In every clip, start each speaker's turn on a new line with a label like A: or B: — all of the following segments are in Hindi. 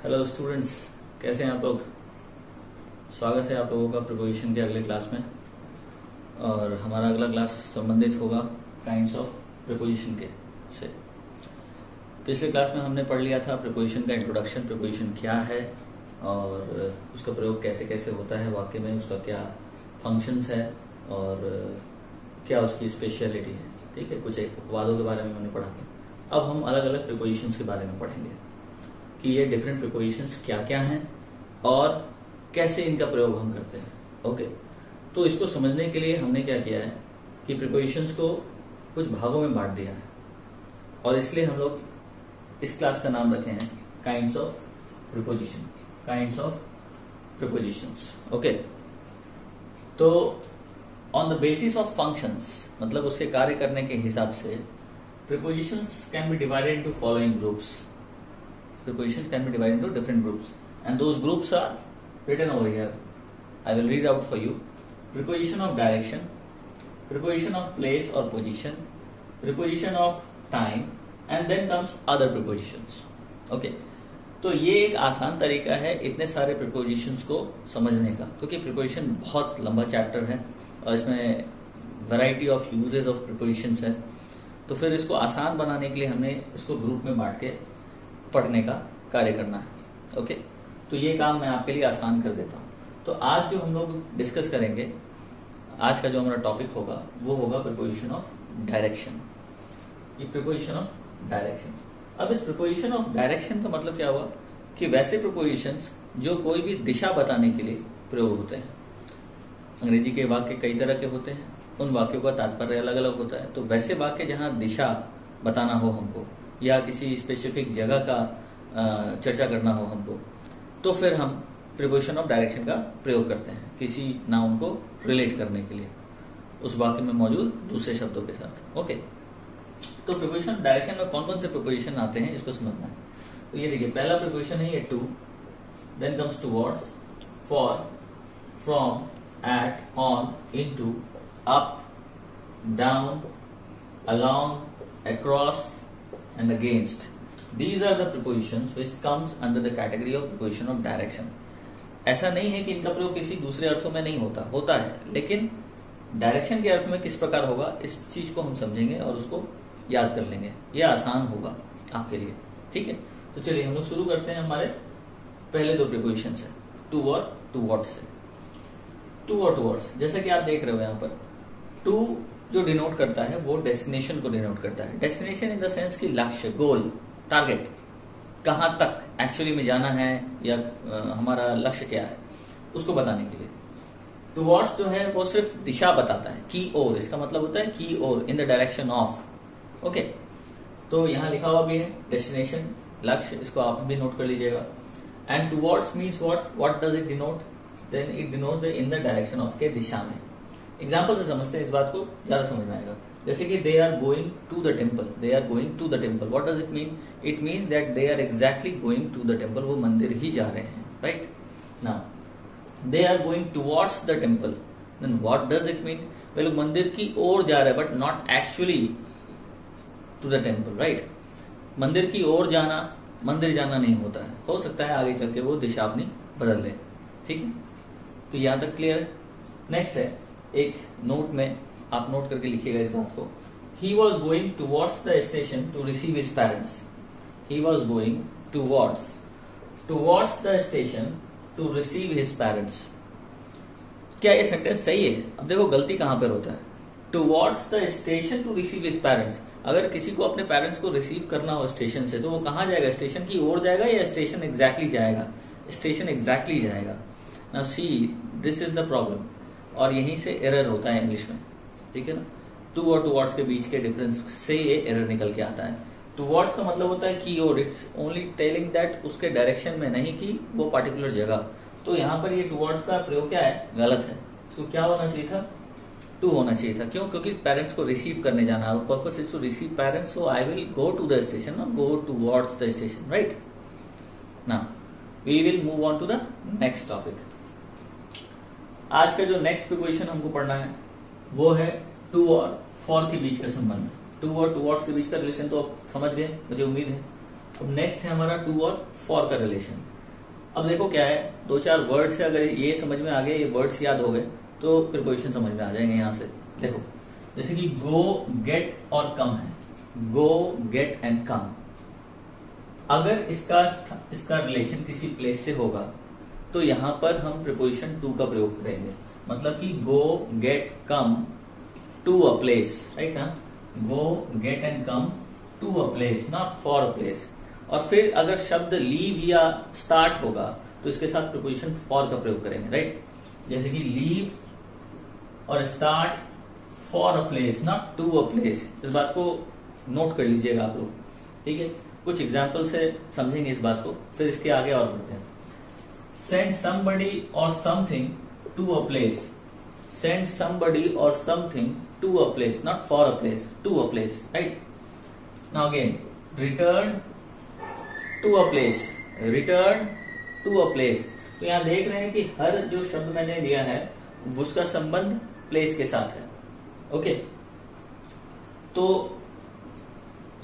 A: हेलो स्टूडेंट्स, कैसे हैं आप लोग। स्वागत है आप लोगों का प्रिपोजिशन के अगले क्लास में। और हमारा अगला क्लास संबंधित होगा काइंड्स ऑफ प्रिपोजिशन के से। पिछले क्लास में हमने पढ़ लिया था प्रिपोजिशन का इंट्रोडक्शन, प्रिपोजिशन क्या है और उसका प्रयोग कैसे कैसे होता है वाक्य में, उसका क्या फंक्शंस है और क्या उसकी स्पेशलिटी है। ठीक है, कुछ एक वादों के बारे में हमने पढ़ा था। अब हम अलग अलग प्रिपोजिशंस के बारे में पढ़ेंगे कि ये डिफरेंट प्रिपोजिशंस क्या क्या हैं और कैसे इनका प्रयोग हम करते हैं। ओके, तो इसको समझने के लिए हमने क्या किया है कि प्रिपोजिशंस को कुछ भागों में बांट दिया है और इसलिए हम लोग इस क्लास का नाम रखे हैं kinds of preposition, kinds of prepositions. Okay, तो on the basis of functions, मतलब उसके कार्य करने के हिसाब से prepositions can be divided into following groups. Prepositions can be divided into different groups, and those groups are written over here. I will read out for you. Preposition of direction, preposition of place or position, preposition of time, and then comes other prepositions. Okay, तो ये एक आसान तरीका है इतने सारे prepositions को समझने का, क्योंकि preposition बहुत लंबा चैप्टर है और इसमें variety of uses of prepositions है। तो फिर इसको आसान बनाने के लिए हमने इसको ग्रुप में बांट के पढ़ने का कार्य करना है। ओके, तो ये काम मैं आपके लिए आसान कर देता हूँ। तो आज जो हम लोग डिस्कस करेंगे, आज का जो हमारा टॉपिक होगा वो होगा प्रिपोजिशन ऑफ डायरेक्शन। ये प्रिपोजिशन ऑफ डायरेक्शन। अब इस प्रिपोजिशन ऑफ डायरेक्शन का मतलब क्या हुआ कि वैसे प्रिपोजिशंस जो कोई भी दिशा बताने के लिए प्रयोग होते हैं। अंग्रेजी के वाक्य कई तरह के होते हैं, उन वाक्यों का तात्पर्य अलग अलग होता है। तो वैसे वाक्य जहाँ दिशा बताना हो हमको या किसी स्पेसिफिक जगह का चर्चा करना हो हमको, तो फिर हम प्रिपोजिशन ऑफ डायरेक्शन का प्रयोग करते हैं किसी नाउन को रिलेट करने के लिए उस वाक्य में मौजूद दूसरे शब्दों के साथ। ओके, तो प्रिपोजिशन ऑफ डायरेक्शन में कौन कौन से प्रिपोजिशन आते हैं इसको समझना है। तो ये देखिए, पहला प्रिपोजिशन है ये to, then comes towards, for, from, at, on, into, up, down, along, across and against. These are the prepositions which comes under the category of preposition of direction. ऐसा नहीं है कि इनका प्रयोग किसी दूसरे अर्थों में नहीं होता है, लेकिन डायरेक्शन के अर्थ में किस प्रकार होगा इस चीज को हम समझेंगे और उसको याद कर लेंगे। यह आसान होगा आपके लिए। ठीक है, तो चलिए हम लोग शुरू करते हैं। हमारे पहले दो प्रिपोजिशन है टू और टूवर्ड्स से। टू और टूवर्ड्स, जैसा कि आप देख रहे हो यहाँ पर, टू जो डिनोट करता है वो डेस्टिनेशन को डिनोट करता है। डेस्टिनेशन इन द सेंस की लक्ष्य, गोल, टारगेट, कहां तक एक्चुअली में जाना है या हमारा लक्ष्य क्या है उसको बताने के लिए। टुवर्ड्स जो है वो सिर्फ दिशा बताता है, की ओर। इसका मतलब होता है की ओर, in the direction of. Okay, तो यहां लिखा हुआ भी है डेस्टिनेशन, लक्ष्य, इसको आप भी नोट कर लीजिएगा। And towards means what does it denote? Then it denote the in the direction of, के दिशा में। एग्जाम्पल से समझते हैं, इस बात को ज्यादा समझ में आएगा। जैसे कि they are going to the temple, they are going to the temple, what does it mean? It means that they are exactly going to the temple, वो मंदिर ही जा रहे हैं। Right now they are going towards the temple, then what does it mean? वे लोग मंदिर की ओर जा रहे हैं but not actually to the temple. Right, मंदिर की ओर जाना मंदिर जाना नहीं होता है, हो सकता है आगे चल के वो दिशा अपनी बदल ले। ठीक है, तो यहां तक क्लियर है। नेक्स्ट है, एक नोट में आप नोट करके लिखिएगा इस बात को। He was going towards the station to receive his parents. He was going towards the station to receive his parents. क्या ये सेंटेंस सही है? अब देखो गलती कहां पर होता है। Towards the station to receive his parents. अगर किसी को अपने पेरेंट्स को रिसीव करना हो स्टेशन से, तो वो कहां जाएगा? स्टेशन की ओर जाएगा या स्टेशन एग्जैक्टली जाएगा? स्टेशन एग्जैक्टली जाएगा। Now see, this is the problem. और यहीं से एरर होता है इंग्लिश में। ठीक है ना, टू और टुवर्ड्स के बीच के डिफरेंस से ये एरर निकल के आता है। टुवर्ड्स का मतलब होता है की ओर, इट्स ओनली टेलिंग दैट उसके डायरेक्शन में, नहीं कि वो पार्टिकुलर जगह। तो यहाँ पर ये टुवर्ड्स का प्रयोग क्या है? गलत है। इसको क्या होना चाहिए था? टू होना चाहिए था। क्यों? क्योंकि पेरेंट्स को रिसीव करने जाना, purpose is to receive parents, so I will go to the station, not go towards the station. Right, now we will move on to the next topic. आज का जो नेक्स्ट प्रिपोजिशन हमको पढ़ना है वो है टू और फॉर के बीच का संबंध। टू और टुवर्ड्स के बीच का रिलेशन तो आप समझ गए, मुझे उम्मीद है। अब नेक्स्ट है हमारा टू और फॉर का रिलेशन। अब देखो क्या है, 2-4 वर्ड्स है, अगर ये समझ में आ गए, ये वर्ड्स याद हो गए तो प्रीपोजिशन समझ में आ जाएंगे। यहां से देखो, जैसे कि गो, गेट और कम है, गो, गेट एंड कम। अगर इसका रिलेशन किसी प्लेस से होगा तो यहां पर हम प्रीपोजिशन टू का प्रयोग करेंगे। मतलब कि go, get, come to a place, right ना, go, get and come to a place, not for a place. और फिर अगर शब्द लीव या स्टार्ट होगा तो इसके साथ प्रीपोजिशन फॉर का प्रयोग करेंगे, राइट। जैसे कि लीव और start for a place, not to a place. इस बात को नोट कर लीजिएगा आप लोग, ठीक है। कुछ एग्जाम्पल से समझेंगे इस बात को, फिर इसके आगे और बढ़ते हैं। Send somebody or something to a place, send somebody or something to a place, not for a place, to a place, right. Now again, return to a place, return to a place. तो यहां देख रहे हैं कि हर जो शब्द मैंने लिया है उसका संबंध प्लेस के साथ है, ओके। तो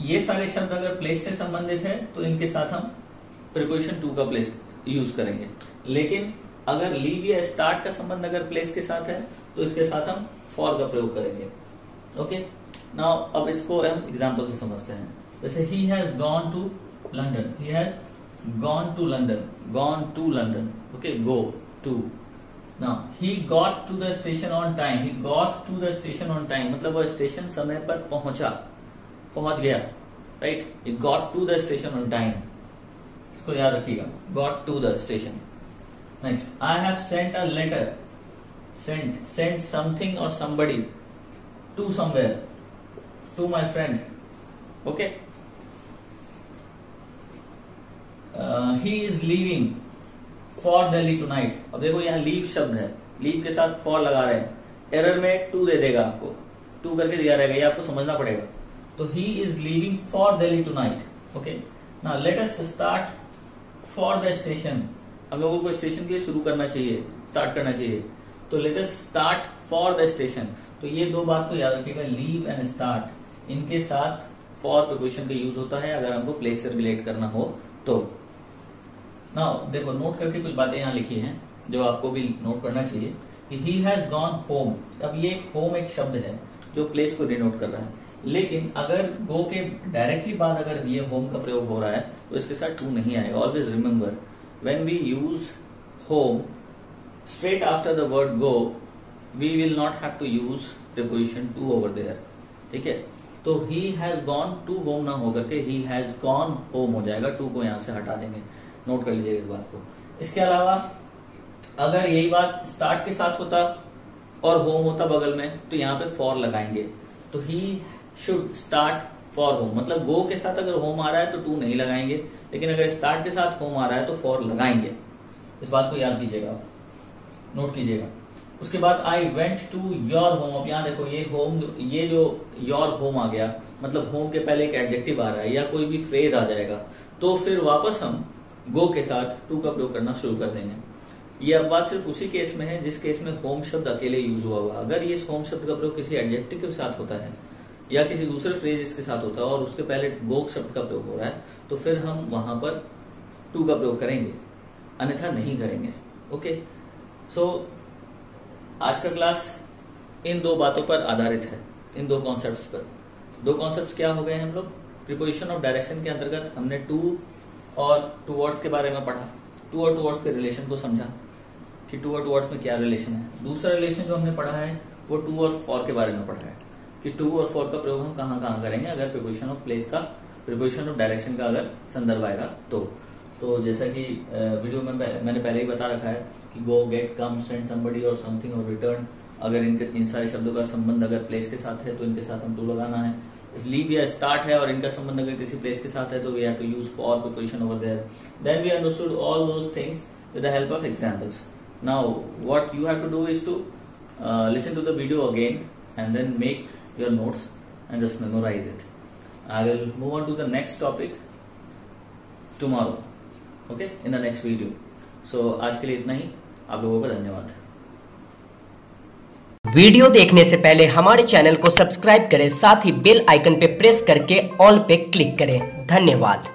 A: ये सारे शब्द अगर प्लेस से संबंधित है तो इनके साथ हम प्रीपोजिशन टू का प्लेस यूज करेंगे। लेकिन अगर लीव या स्टार्ट का संबंध अगर प्लेस के साथ है तो इसके साथ हम फॉर का प्रयोग करेंगे, ओके। नाउ अब इसको हम एग्जांपल से समझते हैं। जैसे he has gone to London, he has gone to London, gone to London, okay, go to. Now he got to the station on time, he got to the station on time, मतलब वो स्टेशन समय पर पहुंच गया, right. He got to the station on time, इसको याद रखिएगा, got to the station. Next, I have sent a letter, sent something और somebody to somewhere, to my friend, okay. He is leaving for Delhi tonight. अब देखो यहाँ लीव शब्द है, लीव के साथ फॉर लगा रहे हैं, एरर में टू दे देगा आपको, टू करके दिया रहेगा, ये आपको समझना पड़ेगा। तो he is leaving for Delhi tonight, okay. Now let us start for the station. हम लोगों को स्टेशन के लिए शुरू करना चाहिए, स्टार्ट करना चाहिए, तो late us start for the station. तो ये दो बात को याद रखिएगा, लीव एंड स्टार्ट, इनके साथ फॉर प्रीपोजिशन का यूज होता है अगर हमको प्लेस से रिलेट करना हो तो। नाउ देखो, नोट करके कुछ बातें यहाँ लिखी हैं जो आपको भी नोट करना चाहिए कि ही हैज गॉन होम। अब ये होम एक शब्द है जो प्लेस को डिनोट कर रहा है, लेकिन अगर गो के डायरेक्टली बाद अगर ये होम का प्रयोग हो रहा है तो इसके साथ टू नहीं आएगा। Always remember, when we use home straight after the word go, we will not have to use preposition to over there, ठीक है। तो he has gone to home ना होकर के ही हैज गॉन होम हो जाएगा, टू को यहां से हटा देंगे, नोट कर लीजिएगा इस बात को। इसके अलावा अगर यही बात स्टार्ट के साथ होता और होम होता बगल में तो यहाँ पे फॉर लगाएंगे, तो he should start for home, मतलब गो के साथ अगर होम आ रहा है तो टू नहीं लगाएंगे, लेकिन अगर स्टार्ट के साथ होम आ रहा है तो फॉर लगाएंगे। इस बात को याद कीजिएगा, नोट कीजिएगा। उसके बाद I went to your home. अब यहाँ देखो, ये होम, ये जो योर होम आ गया, मतलब होम के पहले एक एडजेक्टिव आ रहा है या कोई भी फ्रेज आ जाएगा, तो फिर वापस हम गो के साथ टू का प्रयोग करना शुरू कर देंगे। ये अब बात सिर्फ उसी केस में है जिस केस में होम शब्द अकेले यूज हुआ हुआ। अगर ये होम शब्द का प्रयोग किसी एडजेक्टिव के साथ होता है या किसी दूसरे फ्रेज के साथ होता है और उसके पहले गो शब्द का प्रयोग हो रहा है, तो फिर हम वहां पर टू का प्रयोग करेंगे, अन्यथा नहीं करेंगे, ओके। सो आज का क्लास इन दो बातों पर आधारित है, इन दो कॉन्सेप्ट्स पर। दो कॉन्सेप्ट्स क्या हो गए हम लोग? प्रीपोजिशन ऑफ डायरेक्शन के अंतर्गत हमने टू और टूवर्ड्स के बारे में पढ़ा, टू और टूवर्ड्स के रिलेशन को समझा कि टू और टूवर्ड्स में क्या रिलेशन है। दूसरा रिलेशन जो हमने पढ़ा है वो टू और फॉर के बारे में पढ़ा है कि टू और फॉर का प्रयोग हम कहाँ कहाँ करेंगे अगर प्रीपोजिशन ऑफ प्लेस का, प्रीपोजिशन ऑफ डायरेक्शन का अगर संदर्भ आएगा तो जैसा कि वीडियो में मैंने पहले ही बता रखा है कि go, get, come, send somebody or something और रिटर्न, अगर इन सारे शब्दों का संबंध अगर प्लेस के साथ है तो इनके साथ हम टू लगाना है। लीव या स्टार्ट है और इनका संबंध अगर किसी प्लेस के साथ है तो we have to use for preposition over there. Then we understood all those things with the help of examples. Now what you have to do is to listen to the video again and then make your notes and just memorize it. I will move on to the next topic tomorrow, okay, in the next video. So आज के लिए इतना ही, आप लोगों का धन्यवाद।
B: वीडियो देखने से पहले हमारे चैनल को सब्सक्राइब करें, साथ ही बेल आइकन पे प्रेस करके ऑल पे क्लिक करें। धन्यवाद।